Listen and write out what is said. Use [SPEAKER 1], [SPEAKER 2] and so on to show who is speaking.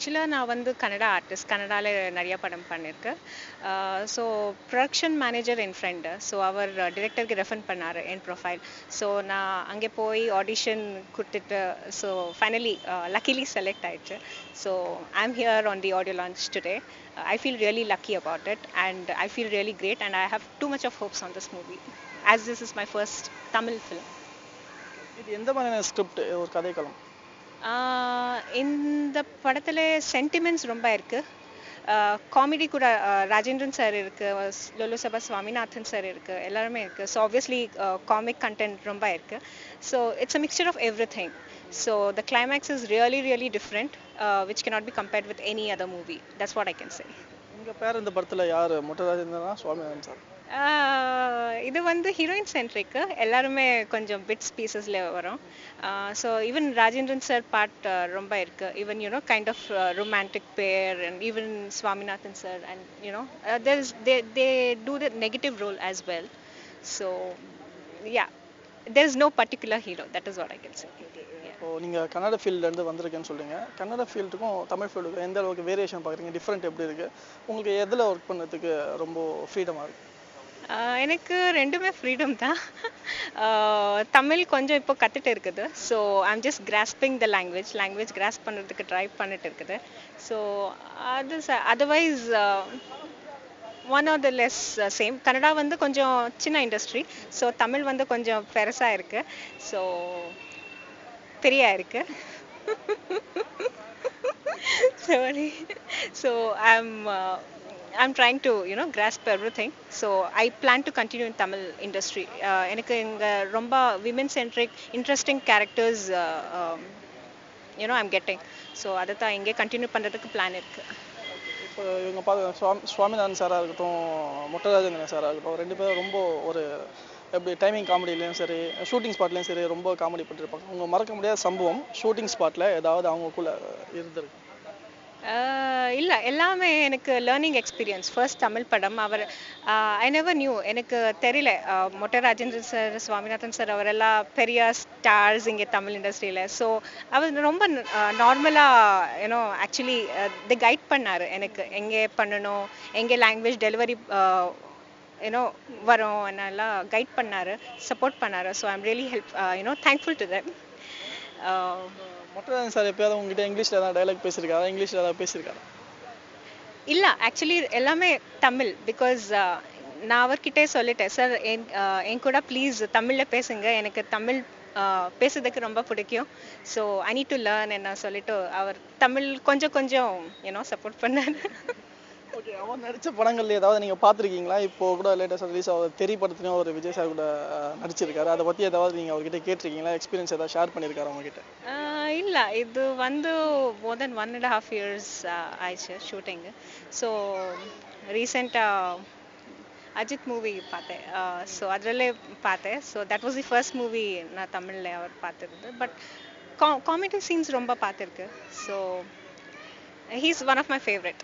[SPEAKER 1] ஆக்சுவலாக நான் வந்து கன்னடா ஆர்டிஸ்ட். கன்னடாவில் நிறைய படம் பண்ணியிருக்கேன். ஸோ ப்ரொடக்ஷன் மேனேஜர் என் ஃப்ரெண்டு. ஸோ அவர் டிரெக்டருக்கு ரெஃபர் பண்ணார் என் ப்ரொஃபைல். ஸோ நான் அங்கே போய் ஆடிஷன் கொடுத்துட்டு ஸோ ஃபைனலி லக்கிலி செலக்ட் ஆயிடுச்சு. So I am here on the audio launch today. I feel really lucky about it and I feel really great and I have too much of hopes on this movie as this is my first Tamil film.
[SPEAKER 2] இது எந்த மாதிரியான script ஒரு கதைக்களம்?
[SPEAKER 1] இந்த படத்தில் sentiments ரொம்ப இருக்குது. Comedy கூட ராஜேந்திரன் சார் இருக்குது, லொலு சபா சுவாமிநாதன் சார் இருக்குது, எல்லாருமே இருக்குது. ஸோ ஆப்வியஸ்லி காமிக் கண்டென்ட் ரொம்ப இருக்குது. So it's a mixture of everything. So the climax is really different which cannot be compared with any other movie. That's what I can say.
[SPEAKER 2] உங்கள் பேர் இந்த படத்தில் யார்? மொட்டராஜேந்திரனா சுவாமிநாதன் சார்?
[SPEAKER 1] இது வந்து ஹீரோயின் சென்ட்ரிக்கு, எல்லாருமே கொஞ்சம் பிட்ஸ் பீசஸில் வரும். So even Rajendran sir part ரொம்ப இருக்குது. Even you know kind of romantic pair and even Swaminathan sir and you know they do the negative role as well. So yeah, there is no particular hero. That is what I can say.
[SPEAKER 2] இப்போ நீங்கள் கன்னட ஃபீல்ட்லேருந்து வந்திருக்கேன்னு சொல்லுங்க. கன்னட ஃபீல்டுக்கும் தமிழ் ஃபீல்டுக்கும் எந்த அளவுக்கு variation பார்க்குறீங்க? Different எப்படி இருக்குது? உங்களுக்கு எதில் ஒர்க் பண்ணுறதுக்கு ரொம்ப ஃப்ரீடமாக இருக்குது?
[SPEAKER 1] எனக்கு ரெண்டுமே ஃப்ரீடம் தான். தமிழ் கொஞ்சம் இப்போ கற்றுட்டு இருக்குது. So I'm just grasping the language grass பண்ணுறதுக்கு ட்ரை பண்ணிட்டு இருக்குது. ஸோ அது அதர்வைஸ் ஒன் ஆர் த லெஸ் சேம். கன்னடா வந்து கொஞ்சம் சின்ன இண்டஸ்ட்ரி. ஸோ தமிழ் வந்து கொஞ்சம் பெருசாக இருக்குது. ஸோ பெரியா இருக்கு. Sorry. So I'm trying to grasp everything. So I plan to continue in Tamil industry. எனக்கு இங்க ரொம்ப women centric interesting characters I'm getting. So அதை தான் இங்கே கண்டினியூ பண்ணுறதுக்கு பிளான் இருக்கு.
[SPEAKER 2] இப்போ இவங்க சுவாமிநாதன் சாராக இருக்கட்டும், மொட்டராஜேந்திரன் சாராக இருக்கட்டும், ரெண்டு பேரும் ரொம்ப ஒரு எப்படி டைமிங் காமெடிலையும் சரி, ஷூட்டிங் ஸ்பாட்லேயும் சரி ரொம்ப காமெடி பண்ணிருப்பாங்க. உங்க மறக்க முடியாத சம்பவம் ஷூட்டிங் ஸ்பாட்டில் ஏதாவது அவங்களுக்குள்ள இருந்திருக்கு?
[SPEAKER 1] இல்லை, எல்லாமே எனக்கு லேர்னிங் எக்ஸ்பீரியன்ஸ். ஃபர்ஸ்ட் தமிழ் படம். அவர் ஐ நெவர் நியூ, எனக்கு தெரியல. மொட்டை ராஜேந்திரன் சார், சுவாமிநாதன் சார் அவரெல்லாம் பெரிய ஸ்டார்ஸ் இங்கே தமிழ் இண்டஸ்ட்ரியில். ஸோ அவர் ரொம்ப நார்மலாக ஆக்சுவலி தி கைட் பண்ணார் எனக்கு, எங்கே பண்ணணும், எங்கே லாங்குவேஜ் டெலிவரி வரும், என்னெல்லாம் கைட் பண்ணார், சப்போர்ட் பண்ணார். So I'm really thankful to that.
[SPEAKER 2] Mottarajan sir எப்பயாவது உங்ககிட்ட இங்கிலீஷில் ஏதாவது டைலாக் பேசியிருக்காரா? இங்கிலீஷில் ஏதாவது பேசியிருக்காரா?
[SPEAKER 1] இல்லை, ஆக்சுவலி எல்லாமே தமிழ். பிகாஸ் நான் அவர்கிட்டே சொல்லிட்டேன், சார் என் கூட ப்ளீஸ் தமிழில் பேசுங்க, எனக்கு தமிழ் பேசுறதுக்கு ரொம்ப பிடிக்கும். So I need to learn என்ன சொல்லிட்டு அவர் தமிழ் கொஞ்சம் சப்போர்ட் பண்ணார்.
[SPEAKER 2] ஓகே, அவர் நடித்த படங்கள் ஏதாவது நீங்கள் பார்த்துருக்கீங்களா? இப்போ கூட லேட்டஸ்டாக ரிலீஸ் ஆகுது தெரி படத்துலையும் ஒரு விஜய் சார் கூட நடிச்சிருக்காரு. அதை பற்றி ஏதாவது நீங்கள் அவர்கிட்ட கேட்டிருக்கீங்களா? எக்ஸ்பீரியன்ஸ் ஏதாவது ஷேர் பண்ணியிருக்காரு உங்ககிட்ட?
[SPEAKER 1] இல்லை, இது வந்து மோர் தென் 1.5 years ஆயிடுச்சு ஷூட்டிங்கு. ஸோ ரீசெண்டாக அஜித் மூவி பார்த்தேன். ஸோ அதிலே பார்த்தேன். So that was the first movie நான் தமிழில் அவர் பார்த்துருந்து. பட் காமெடி சீன்ஸ் ரொம்ப பார்த்துருக்கு. So he is one of my favourite.